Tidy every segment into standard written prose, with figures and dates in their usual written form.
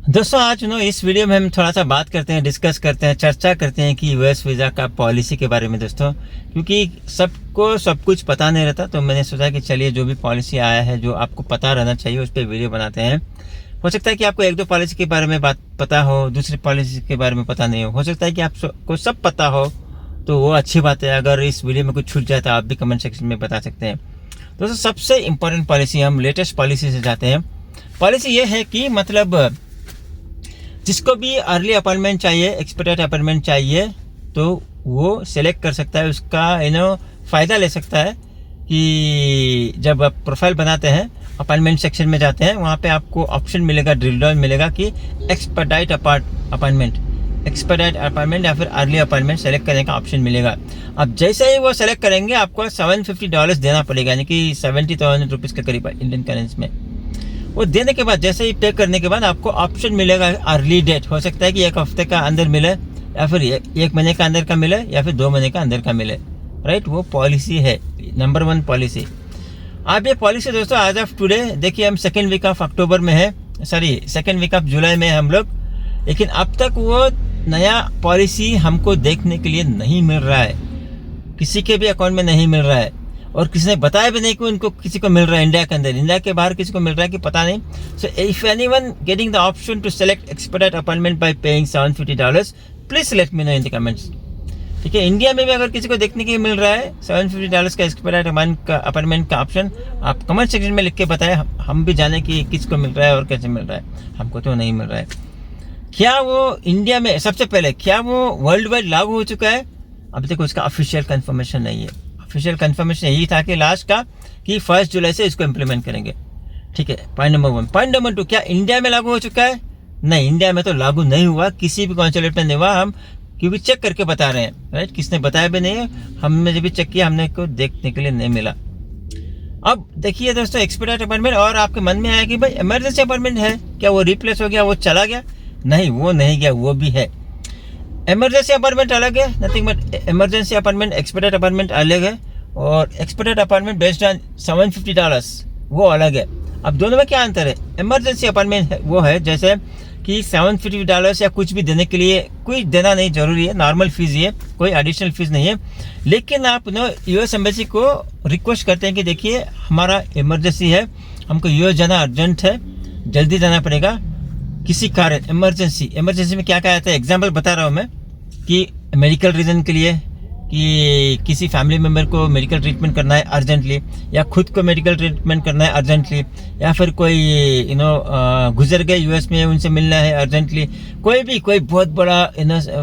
दोस्तों आज इस वीडियो में हम थोड़ा सा बात करते हैं, डिस्कस करते हैं, चर्चा करते हैं कि यूएस वीज़ा का पॉलिसी के बारे में दोस्तों, क्योंकि सबको सब कुछ पता नहीं रहता। तो मैंने सोचा कि चलिए जो भी पॉलिसी आया है जो आपको पता रहना चाहिए उस पर वीडियो बनाते हैं। हो सकता है कि आपको एक दो पॉलिसी के बारे में बात पता हो, दूसरी पॉलिसी के बारे में पता नहीं हो सकता है कि आपको सब पता हो, तो वो अच्छी बात है। अगर इस वीडियो में कुछ छूट जाए तो आप भी कमेंट सेक्शन में बता सकते हैं। दोस्तों सबसे इम्पोर्टेंट पॉलिसी, हम लेटेस्ट पॉलिसी से जाते हैं। पॉलिसी ये है कि मतलब जिसको भी अर्ली अपॉइंटमेंट चाहिए, एक्सपेक्टेड अपॉइंटमेंट चाहिए, तो वो सिलेक्ट कर सकता है, उसका फ़ायदा ले सकता है कि जब आप प्रोफाइल बनाते हैं, अपॉइंटमेंट सेक्शन में जाते हैं, वहाँ पे आपको ऑप्शन मिलेगा, ड्रिल डाउन मिलेगा कि एक्सपेक्टेड अपॉइंटमेंट या फिर अर्ली अपॉइंटमेंट सेलेक्ट करने का ऑप्शन मिलेगा। अब जैसे ही वो सेलेक्ट करेंगे आपको $750 देना पड़ेगा, यानी कि 70,000 रुपीज़ के करीब इंडियन करेंसी में। वो देने के बाद, जैसे ही पे करने के बाद आपको ऑप्शन मिलेगा अर्ली डेट। हो सकता है कि एक हफ्ते का अंदर मिले, या फिर एक महीने का अंदर का मिले, या फिर 2 महीने का अंदर का मिले। राइट, वो पॉलिसी है नंबर 1 पॉलिसी। आप ये पॉलिसी दोस्तों आज ऑफ टुडे देखिए, हम सेकेंड वीक ऑफ जुलाई में हम लोग, लेकिन अब तक वो नया पॉलिसी हमको देखने के लिए नहीं मिल रहा है, किसी के भी अकाउंट में नहीं मिल रहा है, और किसी ने बताया भी नहीं कि उनको किसी को मिल रहा है इंडिया के अंदर। इंडिया के बाहर किसी को मिल रहा है कि पता नहीं। So if anyone getting the option to select expected appointment by paying $750, please let me know in the comments. ठीक है, इंडिया में भी अगर किसी को देखने के लिए मिल रहा है $750 का एक्सपेक्टेड अपॉइंटमेंट का ऑप्शन, आप कमेंट सेक्शन में लिख के बताएं, हम भी जाने कि किसको मिल रहा है और कैसे मिल रहा है। हमको तो नहीं मिल रहा है। क्या वो इंडिया में, सबसे पहले क्या वो वर्ल्ड वाइड लागू हो चुका है? अभी तक उसका ऑफिशियल कंफर्मेशन नहीं है। ऑफिशियल कंफर्मेशन यही था कि लास्ट का कि 1 जुलाई से इसको इम्प्लीमेंट करेंगे। ठीक है, पॉइंट नंबर 1। पॉइंट नंबर 2, क्या इंडिया में लागू हो चुका है? नहीं, इंडिया में तो लागू नहीं हुआ, किसी भी कॉन्सुलेट में नहीं हुआ। हम क्योंकि चेक करके बता रहे हैं, राइट, किसने बताया भी नहीं है, हमने जब भी चेक किया हमने को देखने के लिए नहीं मिला। अब देखिए दोस्तों, एक्सपेक्टेड अपॉइंटमेंट, और आपके मन में आया कि भाई इमरजेंसी अपॉइंटमेंट है, क्या वो रिप्लेस हो गया, वो चला गया? नहीं, वो नहीं गया, वो भी है। इमरजेंसी अपॉइंटमेंट अलग है, nothing but emergency appointment, expected appointment अलग है, और एक्सपेक्टेड अपॉइंटमेंट बेस्ड ऑन $750 वो अलग है। अब दोनों में क्या अंतर है? इमरजेंसी अपॉइंटमेंट वो है जैसे कि $750 या कुछ भी देने के लिए कोई देना नहीं जरूरी है, नॉर्मल फीस है, कोई एडिशनल फीस नहीं है। लेकिन आप यूएस एम्बेसी को रिक्वेस्ट करते हैं कि देखिए हमारा इमरजेंसी है, हमको यूएस जाना अर्जेंट है, जल्दी जाना पड़ेगा किसी कारण, इमरजेंसी में क्या क्या आता है, एग्जाम्पल बता रहा हूँ मैं, कि मेडिकल रीजन के लिए, कि किसी फैमिली मेम्बर को मेडिकल ट्रीटमेंट करना है अर्जेंटली, या खुद को मेडिकल ट्रीटमेंट करना है अर्जेंटली, या फिर कोई गुजर गए यूएस में, उनसे मिलना है अर्जेंटली, कोई बहुत बड़ा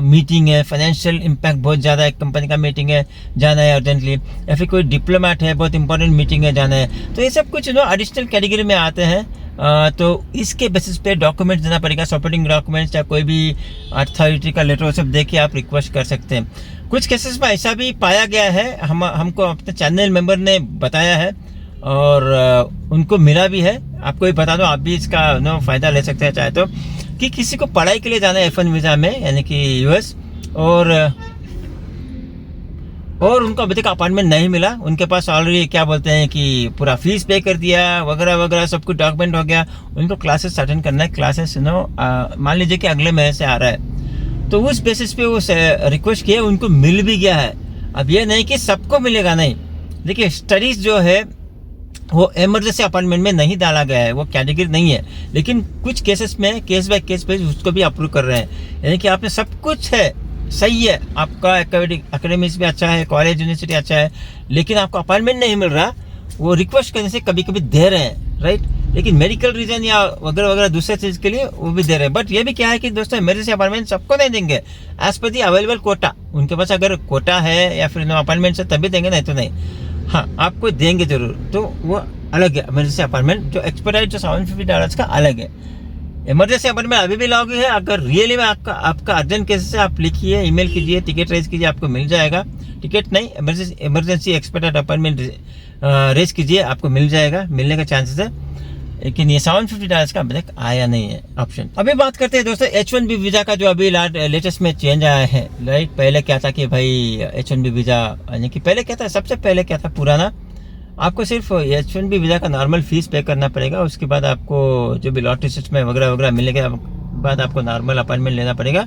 मीटिंग है, फाइनेंशियल इम्पैक्ट बहुत ज़्यादा है, कंपनी का मीटिंग है, जाना है अर्जेंटली, या फिर कोई डिप्लोमेट है, बहुत इंपॉर्टेंट मीटिंग है, जाना है। तो ये सब कुछ एडिशनल कैटेगरी में आते हैं। तो इसके बेसिस पे डॉक्यूमेंट्स देना पड़ेगा, सपोर्टिंग डॉक्यूमेंट्स या कोई भी अथॉरिटी का लेटर, वो सब दे के आप रिक्वेस्ट कर सकते हैं। कुछ केसेस में ऐसा भी पाया गया है, हमको अपने चैनल मेंबर ने बताया है, और उनको मिला भी है। आपको भी बता दो, आप भी इसका फ़ायदा ले सकते हैं चाहे तो, कि किसी को पढ़ाई के लिए जाना है F1 वीज़ा में, यानी कि यूएस, और उनको अभी तक अपॉइंटमेंट नहीं मिला। उनके पास ऑलरेडी क्या बोलते हैं कि पूरा फीस पे कर दिया, वगैरह वगैरह, सब कुछ डॉक्यूमेंट हो गया, उनको क्लासेस अटेंड करना है। क्लासेस मान लीजिए कि अगले महीने से आ रहा है, तो उस बेसिस पे वो रिक्वेस्ट किया, उनको मिल भी गया है। अब ये नहीं कि सबको मिलेगा, नहीं। देखिए स्टडीज जो है वो इमरजेंसी अपॉइंटमेंट में नहीं डाला गया है, वो कैटेगरी नहीं है, लेकिन कुछ केसेस में केस बाय केस पे उसको भी अप्रूव कर रहे हैं। यानी कि आपने सब कुछ है, सही है, आपका एकेडमिक्स भी अच्छा है, कॉलेज यूनिवर्सिटी अच्छा है, लेकिन आपको अपॉइंटमेंट नहीं मिल रहा, वो रिक्वेस्ट करने से कभी कभी दे रहे हैं, राइट। लेकिन मेडिकल रीजन या वगैरह वगैरह दूसरे चीज़ के लिए वो भी दे रहे हैं। बट ये भी क्या है कि दोस्तों, इमरजेंसी अपॉइंटमेंट सबको नहीं देंगे, as per the available Kota. उनके पास अगर कोटा है या फिर अपॉइंटमेंट है तभी देंगे, नहीं तो नहीं। हाँ, आपको देंगे जरूर, तो वो अलग है इमरजेंसी अपॉइंटमेंट। जो एक्सपेक्टेड जो $750 का अलग है। इमरजेंसी अपॉइंटमेंट अभी भी लागू है। अगर रियली में आपका अर्जेंट केस है, आप लिखिए, ईमेल कीजिए, टिकट रेज कीजिए, आपको मिल जाएगा। टिकट नहीं, इमरजेंसी एक्सपेक्टेड अपॉइंटमेंट रेज कीजिए, आपको मिल जाएगा, मिलने का चांसेस है। लेकिन ये $750 का अभी तक आया नहीं है ऑप्शन। अभी बात करते हैं दोस्तों H1B वीज़ा का, जो अभी लेटेस्ट में चेंज आया है, राइट। पहले क्या था कि भाई H1B वीज़ा, यानी कि पहले क्या था, सबसे पहले क्या था पुराना, आपको सिर्फ H1B वीज़ा का नॉर्मल फीस पे करना पड़ेगा। उसके बाद आपको जो भी लॉटरी सिस्टम में वगैरह वगैरह मिलेगा, बाद आपको नॉर्मल अपॉइंटमेंट लेना पड़ेगा,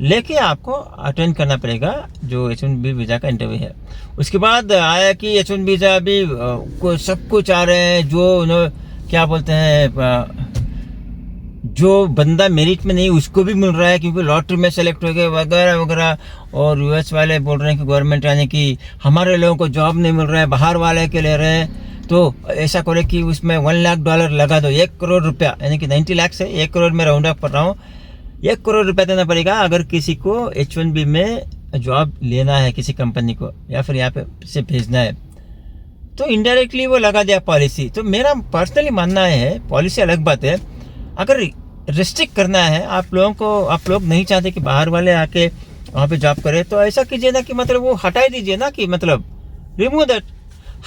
लेके आपको अटेंड करना पड़ेगा जो H1B वीज़ा का इंटरव्यू है। उसके बाद आया कि H1B वीज़ा अभी सब कुछ आ रहे हैं, जो क्या बोलते हैं, जो बंदा मेरिट में नहीं उसको भी मिल रहा है क्योंकि लॉटरी में सेलेक्ट हो गए वगैरह वगैरह। और यूएस वाले बोल रहे हैं कि गवर्नमेंट यानी कि हमारे लोगों को जॉब नहीं मिल रहा है, बाहर वाले के ले रहे हैं, तो ऐसा करे कि उसमें $1 लाख लगा दो, 1 करोड़ रुपया, यानी कि 90 लाख से 1 करोड़ में राउंड अप कर रहा हूँ, 1 करोड़ रुपया देना पड़ेगा अगर किसी को H1B में जॉब लेना है किसी कंपनी को, या फिर यहाँ पे से भेजना है। तो इनडायरेक्टली वो लगा दिया पॉलिसी। तो मेरा पर्सनली मानना है, पॉलिसी अलग बात है, अगर रिस्ट्रिक्ट करना है आप लोगों को, आप लोग नहीं चाहते कि बाहर वाले आके वहाँ पे जॉब करें, तो ऐसा कीजिए ना कि मतलब वो हटा दीजिए ना, कि मतलब रिमूव दैट,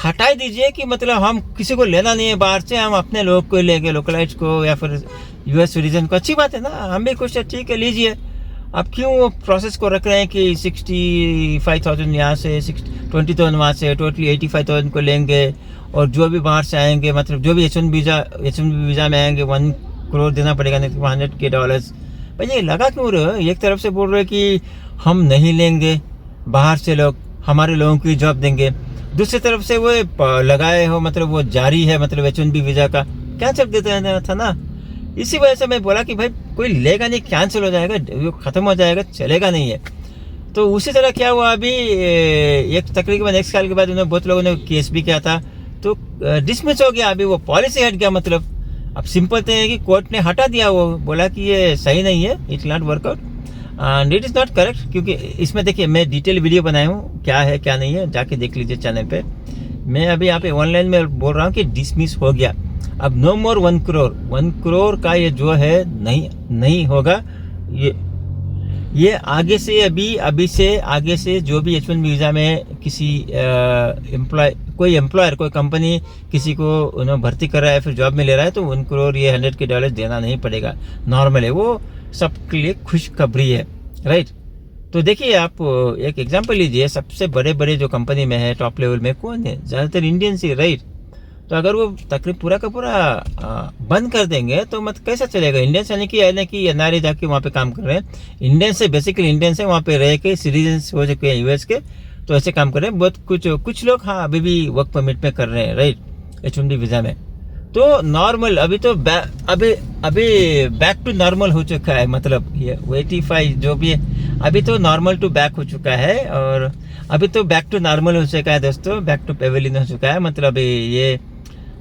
हटा दीजिए कि मतलब हम किसी को लेना नहीं है बाहर से, हम अपने लोग को लेंगे, लोकलाइट्स को या फिर यूएस सिटीजन को। अच्छी बात है ना, हम भी खुश है, ठीक है लीजिए। आप क्यों वो प्रोसेस को रख रहे हैं कि 65,000 यहाँ से, 20,000 वहाँ से, टोटली 85,000 को लेंगे, और जो भी बाहर से आएंगे, मतलब जो भी H1B वीज़ा में आएंगे 1 करोड़ देना पड़ेगा, नहीं तो $100,000। भाई ये लगा क्यों रहे हो? एक तरफ से बोल रहे कि हम नहीं लेंगे बाहर से लोग, हमारे लोगों की जॉब देंगे, दूसरी तरफ से वो लगाए हो, मतलब वो जारी है, मतलब H1B वीज़ा का कैंसिल देते था ना। इसी वजह से मैं बोला कि भाई कोई लेगा नहीं, कैंसिल हो जाएगा, वो ख़त्म हो जाएगा, चलेगा नहीं है। तो उसी तरह क्या हुआ अभी, एक तकरीबन 1 साल के बाद उन्होंने बहुत लोगों ने केस भी किया था, तो डिसमिस हो गया, अभी वो पॉलिसी हट गया। मतलब अब सिंपल तो है कि कोर्ट ने हटा दिया, वो बोला कि ये सही नहीं है, it not workout and it is not correct. क्योंकि इसमें देखिए मैं डिटेल वीडियो बनाया हूँ, क्या है क्या नहीं है जाके देख लीजिए चैनल पे। मैं अभी यहाँ पे ऑनलाइन में बोल रहा हूँ कि डिसमिस हो गया, अब नो मोर 1 करोड़। 1 करोड़ का ये जो है नहीं होगा। ये आगे से अभी से आगे से जो भी H1B वीज़ा में किसी कोई एम्प्लॉयर, कोई कंपनी किसी को भर्ती कर रहा है, फिर जॉब में ले रहा है, तो 1 करोड़ ये $100,000 देना नहीं पड़ेगा, नॉर्मल है, वो सबके लिए खुशखबरी है, राइट। तो देखिए आप एक एग्जांपल लीजिए, सबसे बड़े जो कंपनी में है टॉप लेवल में कौन है? ज़्यादातर इंडियंस ही, राइट। तो अगर वो तकरीब पूरा का पूरा बंद कर देंगे तो मत कैसा चलेगा? इंडियंस यानी कि NRI जाके वहाँ पे काम कर रहे हैं, इंडियंस से बेसिकली इंडियंस है, वहाँ पे रह के सिटीजन्स हो चुके हैं यूएस के, तो ऐसे काम कर रहे हैं। बहुत कुछ लोग हाँ अभी भी वर्क परमिट में कर रहे हैं, राइट, H1B वीज़ा में। तो नॉर्मल अभी तो अभी बैक टू नॉर्मल हो चुका है, मतलब ये 85 जो भी है अभी तो नॉर्मल टू बैक हो चुका है, और अभी तो बैक टू नॉर्मल हो चुका है दोस्तों, बैक टू पेवेलियन हो चुका है। मतलब ये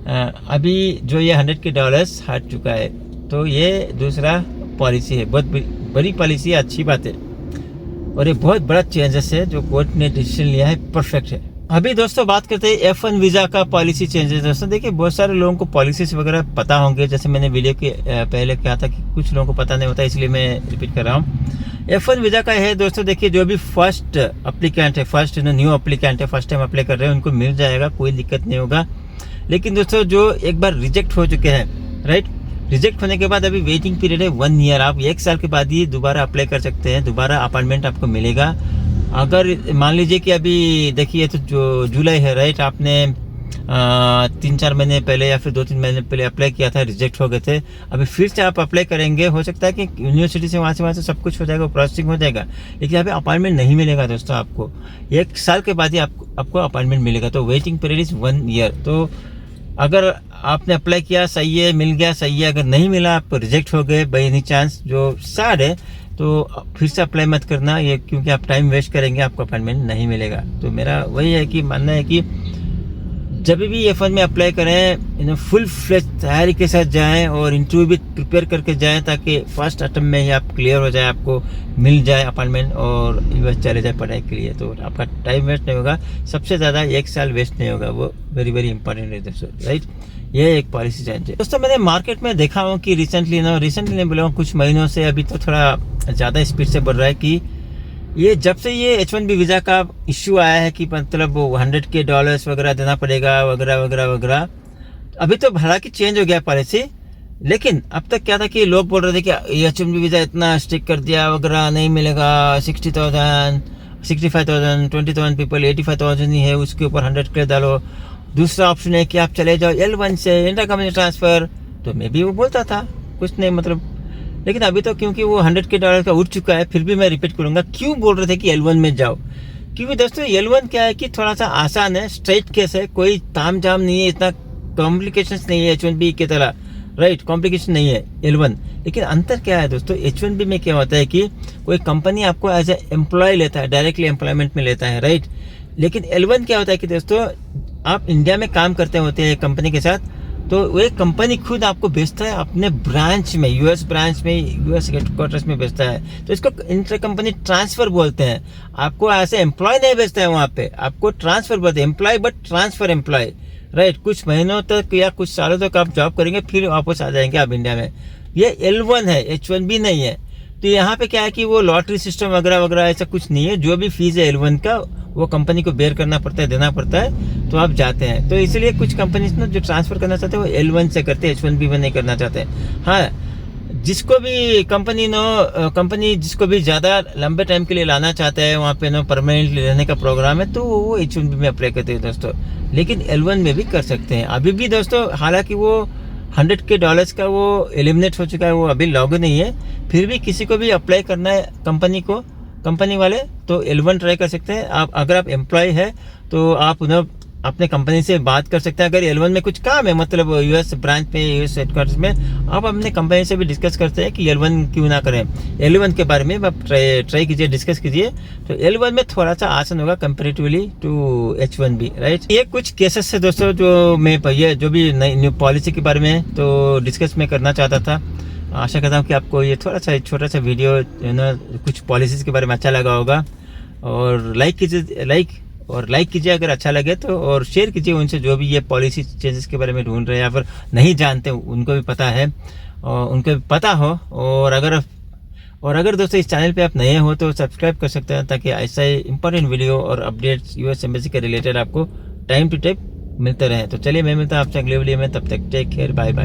अभी जो ये $100,000 हट चुका है, तो ये दूसरा पॉलिसी है, बहुत बड़ी पॉलिसी है, अच्छी बात है, और ये बहुत बड़ा चेंजेस है जो कोर्ट ने डिसीजन लिया है, परफेक्ट है। अभी दोस्तों बात करते हैं F1 वीज़ा का पॉलिसी चेंजेस। दोस्तों देखिए बहुत सारे लोगों को पॉलिसीज वगैरह पता होंगे, जैसे मैंने वीडियो के पहले कहा था कि कुछ लोगों को पता नहीं होता, इसलिए मैं रिपीट कर रहा हूँ। F1 वीज़ा का है दोस्तों, देखिए जो भी फर्स्ट अप्लीकेंट है, फर्स्ट न्यू अप्लीकेंट है, फर्स्ट टाइम अप्लाई कर रहे हैं, उनको मिल जाएगा, कोई दिक्कत नहीं होगा। लेकिन दोस्तों जो एक बार रिजेक्ट हो चुके हैं, राइट, रिजेक्ट होने के बाद अभी वेटिंग पीरियड है 1 ईयर। आप 1 साल के बाद ही दोबारा अप्लाई कर सकते हैं, दोबारा अपॉइंटमेंट आपको मिलेगा। अगर मान लीजिए कि अभी देखिए तो जो जुलाई है, राइट, आपने 3-4 महीने पहले या फिर 2-3 महीने पहले अप्लाई किया था, रिजेक्ट हो गए थे, अभी फिर से आप अप्लाई करेंगे, हो सकता है कि यूनिवर्सिटी से वहाँ से सब कुछ हो जाएगा, प्रोसेसिंग हो जाएगा, लेकिन अभी अपॉइंटमेंट नहीं मिलेगा दोस्तों आपको। 1 साल के बाद ही आपको अपॉइंटमेंट मिलेगा, तो वेटिंग पीरियड इज़ 1 ईयर। तो अगर आपने अप्लाई किया, सही है, मिल गया, सही है, अगर नहीं मिला, आप रिजेक्ट हो गए बाई एनी चांस, जो सैड है, तो फिर से अप्लाई मत करना ये, क्योंकि आप टाइम वेस्ट करेंगे, आपको अपॉइंटमेंट नहीं मिलेगा। तो मेरा वही है कि मानना है कि जब भी F1 में अप्लाई करें, फुल फ्लेज तैयारी के साथ जाएं और इंटरव्यू भी प्रिपेयर करके जाएं, ताकि फर्स्ट अटेम्प्ट में ही आप क्लियर हो जाए, आपको मिल जाए अपॉइंटमेंट और यूएस चले जाए पढ़ाई के लिए। तो आपका टाइम वेस्ट नहीं होगा, सबसे ज़्यादा 1 साल वेस्ट नहीं होगा, वो वेरी इंपॉर्टेंट है दोस्तों, राइट। ये एक पॉलिसी चेंज है दोस्तों। मैंने मार्केट में देखा हूँ कि रिसेंटली नहीं बोला हूँ, कुछ महीनों से अभी तो थोड़ा ज़्यादा स्पीड से बढ़ रहा है कि ये जब से ये H1B वीज़ा का इश्यू आया है कि मतलब $100,000 वगैरह देना पड़ेगा वगैरह, अभी तो हालांकि चेंज हो गया पॉलिसी, लेकिन अब तक क्या था कि लोग बोल रहे थे कि ये H1B वीज़ा इतना स्ट्रिक्ट कर दिया वगैरह, नहीं मिलेगा, 60,000, 65,000, 20,000 पीपल, 85,000 ही है, उसके ऊपर 100K डालो। दूसरा ऑप्शन है कि आप चले जाओ L1 से, इंटर कंपनी ट्रांसफ़र। तो मैं भी वो बोलता था कुछ नहीं, मतलब लेकिन अभी तो क्योंकि वो $100K का उठ चुका है, फिर भी मैं रिपीट करूंगा क्यों बोल रहे थे कि L1 में जाओ। क्योंकि दोस्तों L1 क्या है कि थोड़ा सा आसान है, स्ट्रेट केस है, कोई ताम झाम नहीं है, इतना कॉम्प्लिकेशंस नहीं है H1B की तरह, राइट, कॉम्प्लिकेशन नहीं है L1। लेकिन अंतर क्या है दोस्तों, H1B में क्या होता है कि कोई कंपनी आपको एज ए एम्प्लॉय लेता है, डायरेक्टली एम्प्लॉयमेंट में लेता है, राइट। लेकिन L1 क्या होता है कि दोस्तों आप इंडिया में काम करते होते हैं कंपनी के साथ, तो वो कंपनी खुद आपको भेजता है अपने ब्रांच में, यूएस ब्रांच में, यूएस हेडक्वार्टर्स में भेजता है। तो इसको इंटर कंपनी ट्रांसफर बोलते हैं। आपको ऐसे एम्प्लॉय नहीं भेजता है वहाँ पे, आपको ट्रांसफर बोलते हैं, employ but transfer employ, right. कुछ महीनों तक या कुछ सालों तक आप जॉब करेंगे, फिर वापस आ जाएंगे आप इंडिया में। ये L1 है, H1B नहीं है। तो यहाँ पे क्या है कि वो लॉटरी सिस्टम वगैरह वगैरह ऐसा कुछ नहीं है। जो भी फीस है L1 का वो कंपनी को बेयर करना पड़ता है, देना पड़ता है, तो आप जाते हैं। तो इसलिए कुछ कंपनीज ना जो ट्रांसफर करना चाहते हैं वो L1 से करते हैं, H1B में नहीं करना चाहते। हाँ, जिसको भी कंपनी जिसको भी ज़्यादा लंबे टाइम के लिए लाना चाहता है, वहाँ पे परमानेंटली रहने का प्रोग्राम है, तो वो H1B में अप्लाई करते हैं दोस्तों। लेकिन L1 में भी कर सकते हैं अभी भी दोस्तों। हालांकि वो $100K का वो एलिमिनेट हो चुका है, वो अभी लागू नहीं है। फिर भी किसी को भी अप्लाई करना है कंपनी वाले, तो L1 ट्राई कर सकते हैं। आप अगर आप एम्प्लॉय है तो आप उन्हें अपने कंपनी से बात कर सकते हैं। अगर L1 में कुछ काम है, मतलब यूएस ब्रांच में, यूएस हेडक्वार्टर्स में, आप अपने कंपनी से भी डिस्कस करते हैं कि L1 क्यों ना करें। L1 के बारे में आप ट्राई कीजिए, डिस्कस कीजिए। तो L1 में थोड़ा सा आसान होगा कंपेरेटिवली टू H1B, राइट। ये कुछ केसेस है दोस्तों जो मैं ये जो भी न्यू पॉलिसी के बारे में तो डिस्कस मैं करना चाहता था। आशा करता हूँ कि आपको ये थोड़ा सा छोटा सा वीडियो कुछ पॉलिसीज के बारे में अच्छा लगा होगा। और लाइक कीजिए अगर अच्छा लगे तो, और शेयर कीजिए उनसे जो भी ये पॉलिसी चेंजेस के बारे में ढूंढ रहे हैं या फिर नहीं जानते, उनको भी पता है और उनको भी पता हो। और अगर दोस्तों इस चैनल पे आप नए हो तो सब्सक्राइब कर सकते हैं, ताकि ऐसा ही इंपॉर्टेंट वीडियो और अपडेट्स यूएस एम्बेसी के रिलेटेड आपको टाइम टू टाइम मिलते रहे। तो चलिए, मैं मिलता हूँ आपसे अगले वीडियो में, तब तक टेक केयर, बाय बाय।